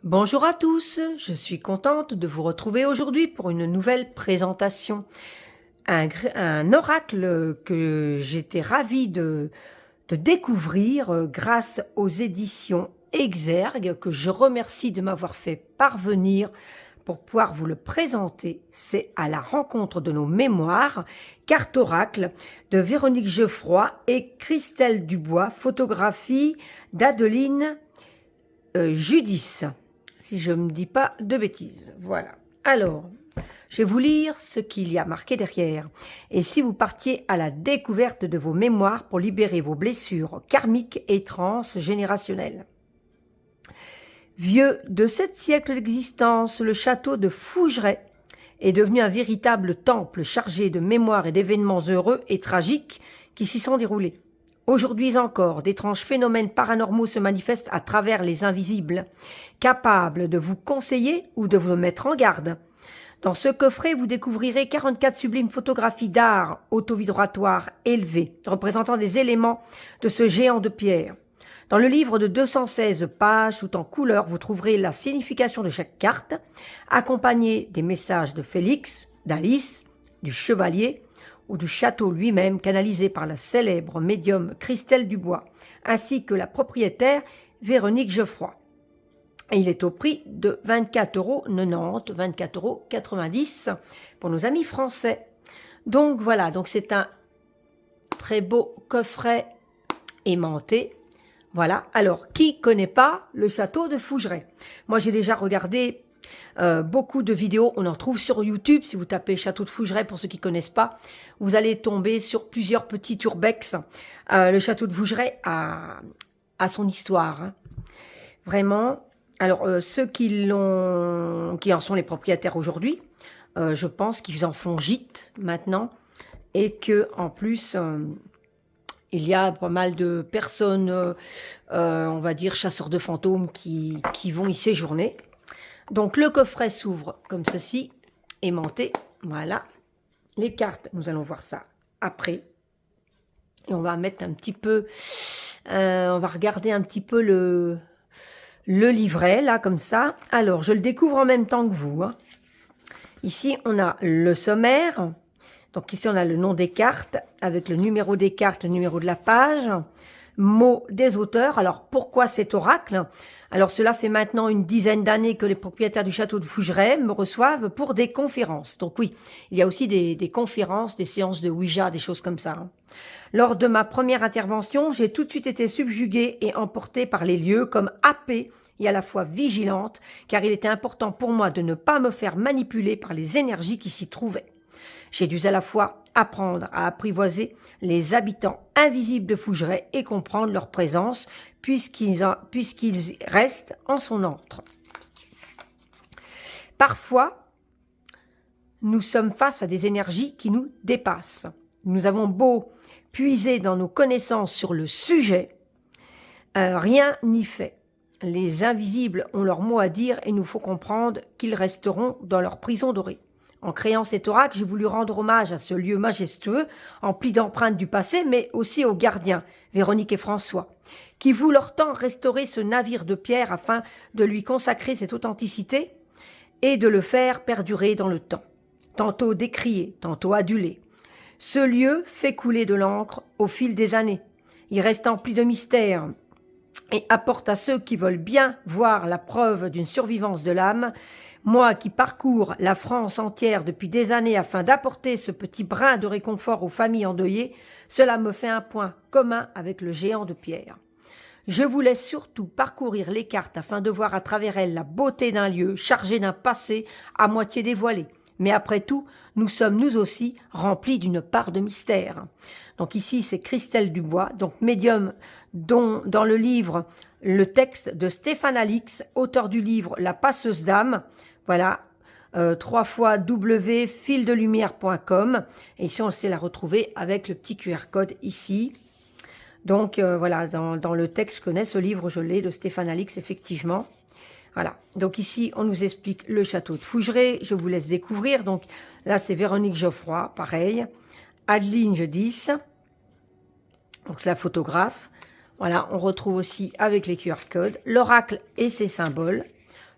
Bonjour à tous, je suis contente de vous retrouver aujourd'hui pour une nouvelle présentation. Un oracle que j'étais ravie de découvrir grâce aux éditions Exergue, que je remercie de m'avoir fait parvenir pour pouvoir vous le présenter. C'est À la rencontre de nos mémoires, carte oracle de Véronique Geoffroy et Christelle Dubois, photographie d'Adeline Judice. Si je ne me dis pas de bêtises. Voilà. Alors, je vais vous lire ce qu'il y a marqué derrière. Et si vous partiez à la découverte de vos mémoires pour libérer vos blessures karmiques et transgénérationnelles. Vieux de 7 siècles d'existence, le château de Fougeray est devenu un véritable temple chargé de mémoires et d'événements heureux et tragiques qui s'y sont déroulés. Aujourd'hui encore, d'étranges phénomènes paranormaux se manifestent à travers les invisibles, capables de vous conseiller ou de vous mettre en garde. Dans ce coffret, vous découvrirez 44 sublimes photographies d'art auto-vibratoire élevées, représentant des éléments de ce géant de pierre. Dans le livre de 216 pages, tout en couleur, vous trouverez la signification de chaque carte, accompagnée des messages de Félix, d'Alice, du chevalier, ou du château lui-même, canalisé par la célèbre médium Christelle Dubois, ainsi que la propriétaire Véronique Geoffroy. Et il est au prix de 24,90 €, 24,90 € pour nos amis français. Donc voilà, donc c'est un très beau coffret aimanté. Voilà, alors qui connaît pas le château de Fougeray? Moi j'ai déjà regardé beaucoup de vidéos, on en trouve sur YouTube. Si vous tapez château de Fougeray, pour ceux qui connaissent pas, vous allez tomber sur plusieurs petits urbex. Le château de Fougeray a son histoire, hein. Vraiment. Alors ceux qui en sont les propriétaires aujourd'hui, je pense qu'ils en font gîte maintenant, et que en plus il y a pas mal de personnes, on va dire chasseurs de fantômes, qui vont y séjourner. Donc le coffret s'ouvre comme ceci, aimanté, voilà. Les cartes, nous allons voir ça après. Et on va mettre un petit peu, on va regarder un petit peu le livret, là, comme ça. Alors, je le découvre en même temps que vous, hein. Ici, on a le sommaire. Donc ici, on a le nom des cartes, avec le numéro des cartes, le numéro de la page, mots des auteurs. Alors, pourquoi cet oracle? Alors, cela fait maintenant une dizaine d'années que les propriétaires du château de Fougeray me reçoivent pour des conférences. Donc oui, il y a aussi des conférences, des séances de Ouija, des choses comme ça, hein. Lors de ma première intervention, j'ai tout de suite été subjuguée et emportée par les lieux, comme happée et à la fois vigilante, car il était important pour moi de ne pas me faire manipuler par les énergies qui s'y trouvaient. J'ai dû à la fois apprendre à apprivoiser les habitants invisibles de Fougeray et comprendre leur présence, puisqu'ils restent en son antre. Parfois, nous sommes face à des énergies qui nous dépassent. Nous avons beau puiser dans nos connaissances sur le sujet, rien n'y fait. Les invisibles ont leur mot à dire et nous faut comprendre qu'ils resteront dans leur prison dorée. En créant cet oracle, j'ai voulu rendre hommage à ce lieu majestueux, empli d'empreintes du passé, mais aussi aux gardiens, Véronique et François, qui vouent leur temps restaurer ce navire de pierre afin de lui consacrer cette authenticité et de le faire perdurer dans le temps. Tantôt décrié, tantôt adulé. Ce lieu fait couler de l'encre au fil des années. Il reste empli de mystères et apporte à ceux qui veulent bien voir la preuve d'une survivance de l'âme. Moi qui parcours la France entière depuis des années afin d'apporter ce petit brin de réconfort aux familles endeuillées, cela me fait un point commun avec le géant de pierre. Je vous laisse surtout parcourir les cartes afin de voir à travers elles la beauté d'un lieu chargé d'un passé à moitié dévoilé. Mais après tout, nous sommes nous aussi remplis d'une part de mystère. Donc ici, c'est Christelle Dubois, donc médium, dont dans le livre, le texte de Stéphane Alix, auteur du livre La passeuse d'âme. Voilà, 3 fois www.fildelumière.com. Et ici, on sait la retrouver avec le petit QR code ici. Donc voilà, dans le texte que connaît ce livre, je l'ai, de Stéphane Alix, effectivement. Voilà, donc ici, on nous explique le château de Fougeray. Je vous laisse découvrir. Donc là, c'est Véronique Geoffroy, pareil. Adeline Judice, donc c'est la photographe. Voilà, on retrouve aussi avec les QR codes l'oracle et ses symboles.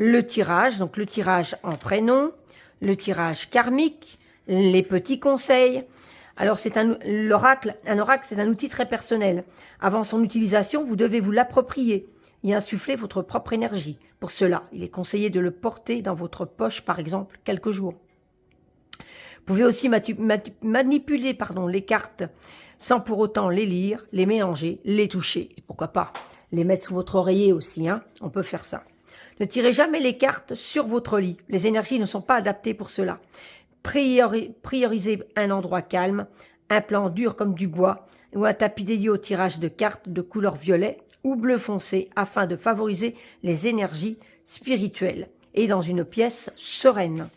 le tirage, donc le tirage en prénom, le tirage karmique, les petits conseils. Alors c'est l'oracle, un oracle c'est un outil très personnel. Avant son utilisation, vous devez vous l'approprier et insuffler votre propre énergie. Pour cela, il est conseillé de le porter dans votre poche par exemple quelques jours. Vous pouvez aussi manipuler les cartes sans pour autant les lire, les mélanger, les toucher. Et pourquoi pas les mettre sous votre oreiller aussi, hein, on peut faire ça. Ne tirez jamais les cartes sur votre lit. Les énergies ne sont pas adaptées pour cela. Priorisez un endroit calme, un plan dur comme du bois ou un tapis dédié au tirage de cartes de couleur violet ou bleu foncé afin de favoriser les énergies spirituelles et dans une pièce sereine.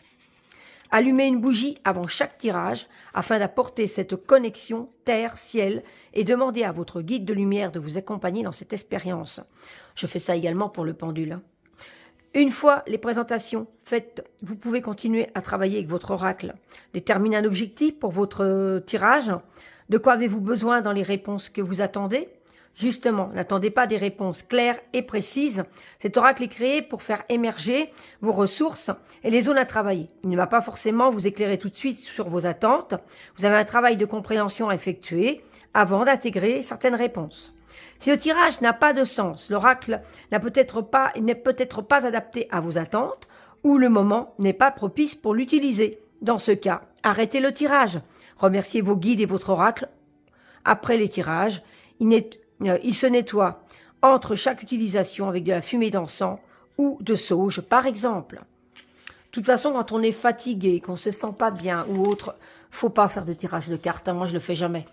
Allumez une bougie avant chaque tirage afin d'apporter cette connexion terre-ciel et demandez à votre guide de lumière de vous accompagner dans cette expérience. Je fais ça également pour le pendule. Une fois les présentations faites, vous pouvez continuer à travailler avec votre oracle. Déterminez un objectif pour votre tirage. De quoi avez-vous besoin dans les réponses que vous attendez ? Justement, n'attendez pas des réponses claires et précises. Cet oracle est créé pour faire émerger vos ressources et les zones à travailler. Il ne va pas forcément vous éclairer tout de suite sur vos attentes. Vous avez un travail de compréhension à effectuer avant d'intégrer certaines réponses. Si le tirage n'a pas de sens, l'oracle n'est peut-être pas adapté à vos attentes ou le moment n'est pas propice pour l'utiliser. Dans ce cas, arrêtez le tirage. Remerciez vos guides et votre oracle. Après les tirages, il se nettoie entre chaque utilisation avec de la fumée d'encens ou de sauge, par exemple. De toute façon, quand on est fatigué, qu'on ne se sent pas bien ou autre, faut pas faire de tirage de cartes. Moi, je le fais jamais.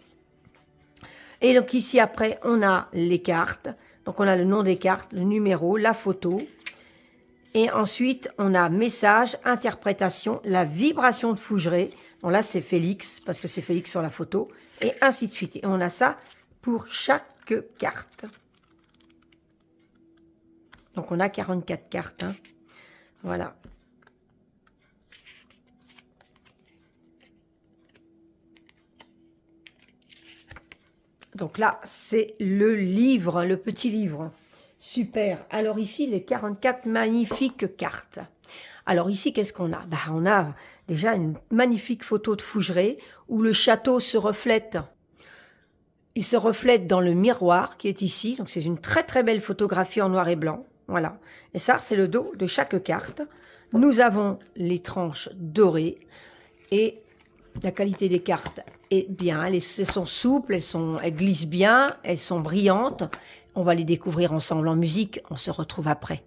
Et donc ici, après, on a les cartes. Donc, on a le nom des cartes, le numéro, la photo. Et ensuite, on a message, interprétation, la vibration de Fougeray. Bon, là, c'est Félix, parce que c'est Félix sur la photo. Et ainsi de suite. Et on a ça pour chaque carte. Donc, on a 44 cartes. Hein. Voilà. Donc là, c'est le livre, le petit livre. Super. Alors ici, les 44 magnifiques cartes. Alors ici, qu'est-ce qu'on a? On a déjà une magnifique photo de Fougeray où le château se reflète. Il se reflète dans le miroir qui est ici. Donc c'est une très très belle photographie en noir et blanc. Voilà. Et ça, c'est le dos de chaque carte. Nous avons les tranches dorées et la qualité des cartes est bien, elles sont souples, elles glissent bien, elles sont brillantes. On va les découvrir ensemble en musique, on se retrouve après.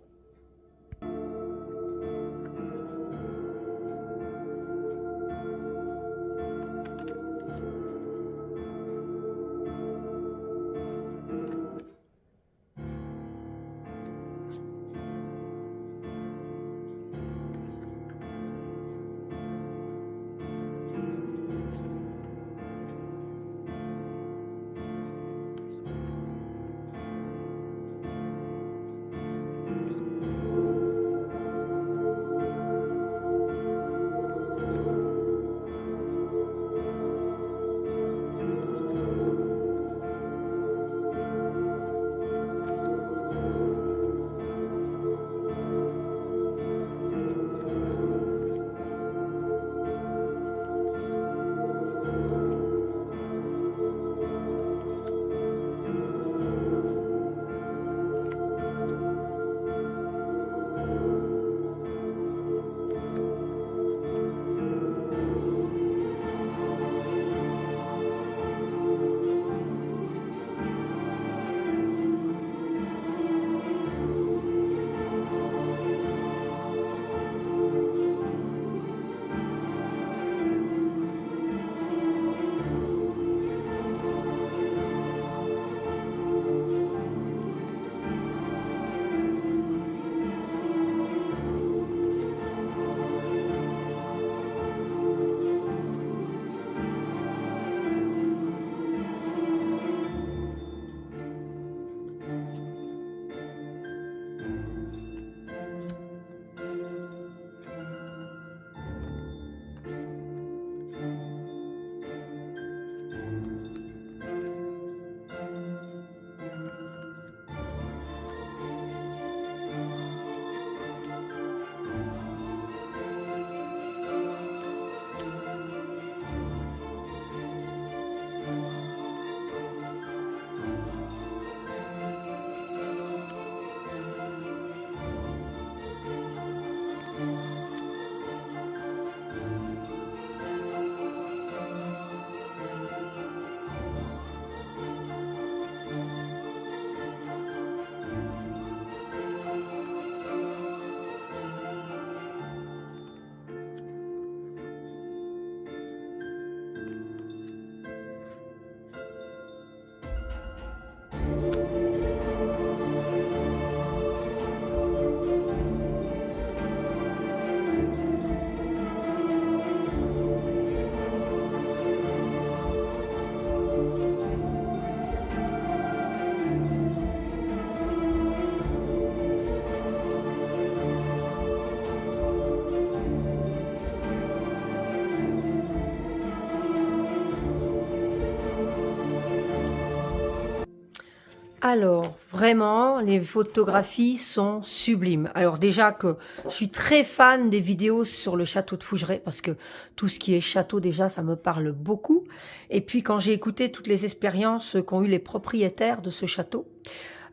Alors, vraiment, les photographies sont sublimes. Alors déjà que je suis très fan des vidéos sur le château de Fougeray, parce que tout ce qui est château, déjà, ça me parle beaucoup. Et puis, quand j'ai écouté toutes les expériences qu'ont eu les propriétaires de ce château,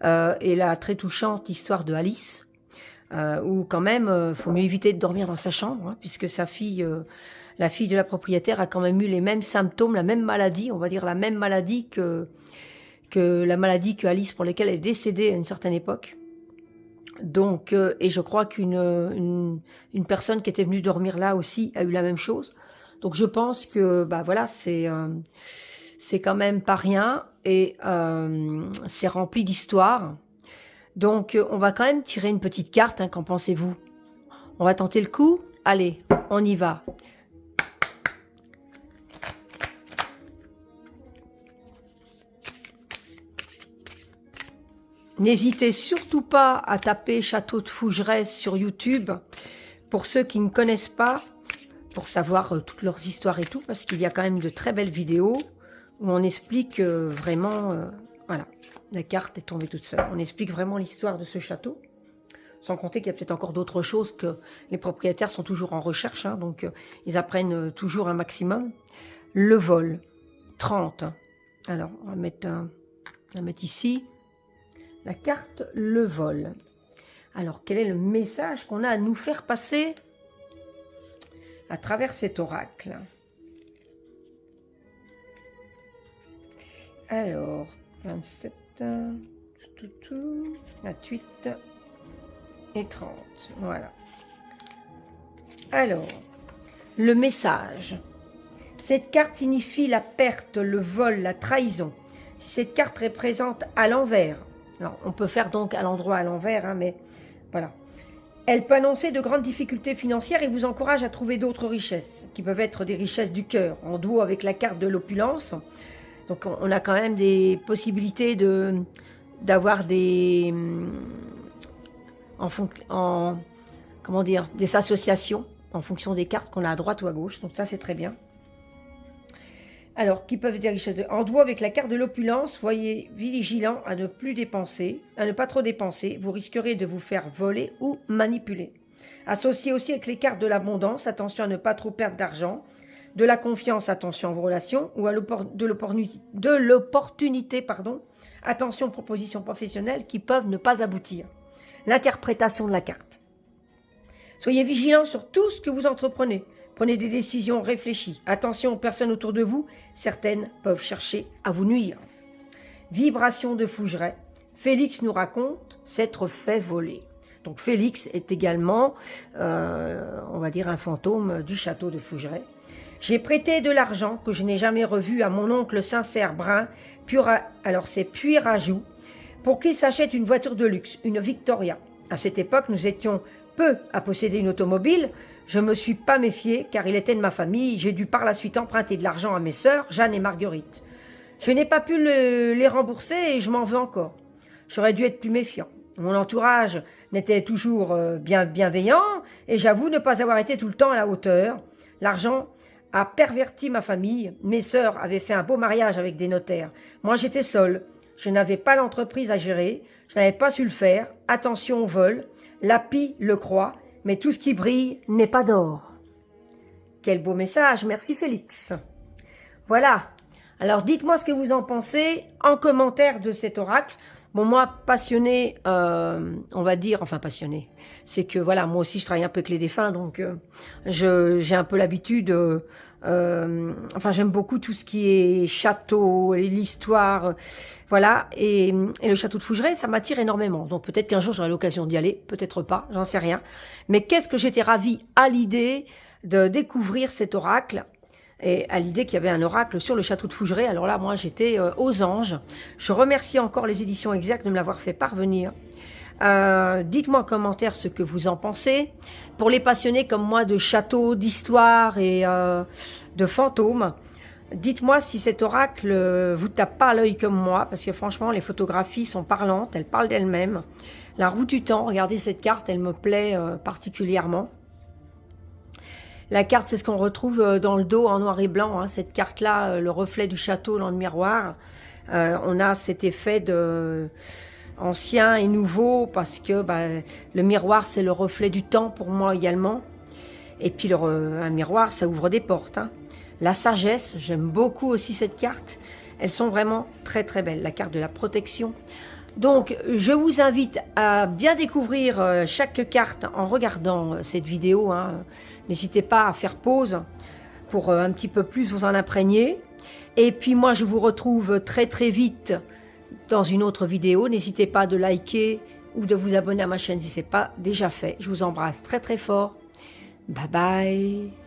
et la très touchante histoire de Alice, où quand même, faut mieux éviter de dormir dans sa chambre, hein, puisque sa fille, la fille de la propriétaire a quand même eu les mêmes symptômes, la même maladie, on va dire la même maladie que la maladie que Alice, pour laquelle elle est décédée à une certaine époque. Donc, et je crois qu'une une personne qui était venue dormir là aussi a eu la même chose. Donc je pense que bah voilà, c'est quand même pas rien, et c'est rempli d'histoire. Donc on va quand même tirer une petite carte, hein, qu'en pensez-vous? On va tenter le coup? Allez, on y va. N'hésitez surtout pas à taper Château de Fougeray sur YouTube, pour ceux qui ne connaissent pas, pour savoir toutes leurs histoires et tout, parce qu'il y a quand même de très belles vidéos où on explique vraiment, voilà, la carte est tombée toute seule. On explique vraiment l'histoire de ce château, sans compter qu'il y a peut-être encore d'autres choses, que les propriétaires sont toujours en recherche, hein, donc ils apprennent toujours un maximum. Le vol, 30. Alors, on va mettre ici. La carte, le vol. Alors, quel est le message qu'on a à nous faire passer à travers cet oracle? Alors, 27, 28 et 30. Voilà. Alors, le message. Cette carte signifie la perte, le vol, la trahison. Si cette carte est présente à l'envers, alors, on peut faire donc à l'endroit à l'envers, hein, mais voilà. Elle peut annoncer de grandes difficultés financières et vous encourage à trouver d'autres richesses, qui peuvent être des richesses du cœur, en duo avec la carte de l'opulence. Donc on a quand même des possibilités d'avoir des comment dire, des associations en fonction des cartes qu'on a à droite ou à gauche. Donc ça, c'est très bien. Alors, qui peuvent dire richesses en duo avec la carte de l'opulence, soyez vigilant à ne plus dépenser, à ne pas trop dépenser, vous risquerez de vous faire voler ou manipuler. Associé aussi avec les cartes de l'abondance, attention à ne pas trop perdre d'argent, de la confiance, attention à vos relations, ou à de l'opportunité, pardon, attention aux propositions professionnelles qui peuvent ne pas aboutir. L'interprétation de la carte. Soyez vigilant sur tout ce que vous entreprenez. Prenez des décisions réfléchies. Attention aux personnes autour de vous. Certaines peuvent chercher à vous nuire. Vibration de Fougeray. Félix nous raconte s'être fait voler. Donc Félix est également, on va dire, un fantôme du château de Fougeray. J'ai prêté de l'argent que je n'ai jamais revu à mon oncle sincère Brun, alors c'est Puyrajoux, pour qu'il s'achète une voiture de luxe, une Victoria. À cette époque, nous étions peu à posséder une automobile. Je ne me suis pas méfié, car il était de ma famille. J'ai dû par la suite emprunter de l'argent à mes sœurs, Jeanne et Marguerite. Je n'ai pas pu les rembourser et je m'en veux encore. J'aurais dû être plus méfiant. Mon entourage n'était toujours bienveillant et j'avoue ne pas avoir été tout le temps à la hauteur. L'argent a perverti ma famille. Mes sœurs avaient fait un beau mariage avec des notaires. Moi, j'étais seule. Je n'avais pas l'entreprise à gérer. Je n'avais pas su le faire. Attention au vol. La pie le croit. Mais tout ce qui brille n'est pas d'or. Quel beau message. Merci Félix. Voilà. Alors, dites-moi ce que vous en pensez en commentaire de cet oracle. Bon, moi, passionné, on va dire, enfin passionné, c'est que voilà, moi aussi je travaille un peu avec les défunts, donc j'ai un peu l'habitude, enfin j'aime beaucoup tout ce qui est château, l'histoire, voilà, et le château de Fougeray, ça m'attire énormément. Donc peut-être qu'un jour j'aurai l'occasion d'y aller, peut-être pas, j'en sais rien. Mais qu'est-ce que j'étais ravie à l'idée de découvrir cet oracle. Et à l'idée qu'il y avait un oracle sur le château de Fougeray. Alors là, moi, j'étais aux anges. Je remercie encore les éditions Exact de me l'avoir fait parvenir. Dites-moi en commentaire ce que vous en pensez. Pour les passionnés comme moi de châteaux, d'histoire et de fantômes, dites-moi si cet oracle vous tape pas à l'œil comme moi, parce que franchement, les photographies sont parlantes, elles parlent d'elles-mêmes. La roue du temps, regardez cette carte, elle me plaît particulièrement. La carte, c'est ce qu'on retrouve dans le dos en noir et blanc, hein, cette carte-là, le reflet du château dans le miroir. On a cet effet de ancien et nouveau parce que le miroir, c'est le reflet du temps pour moi également. Et puis un miroir, ça ouvre des portes. Hein. La sagesse, j'aime beaucoup aussi cette carte. Elles sont vraiment très très belles. La carte de la protection. Donc, je vous invite à bien découvrir chaque carte en regardant cette vidéo. Hein. N'hésitez pas à faire pause pour un petit peu plus vous en imprégner. Et puis moi, je vous retrouve très très vite dans une autre vidéo. N'hésitez pas de liker ou de vous abonner à ma chaîne si ce n'est pas déjà fait. Je vous embrasse très très fort. Bye bye.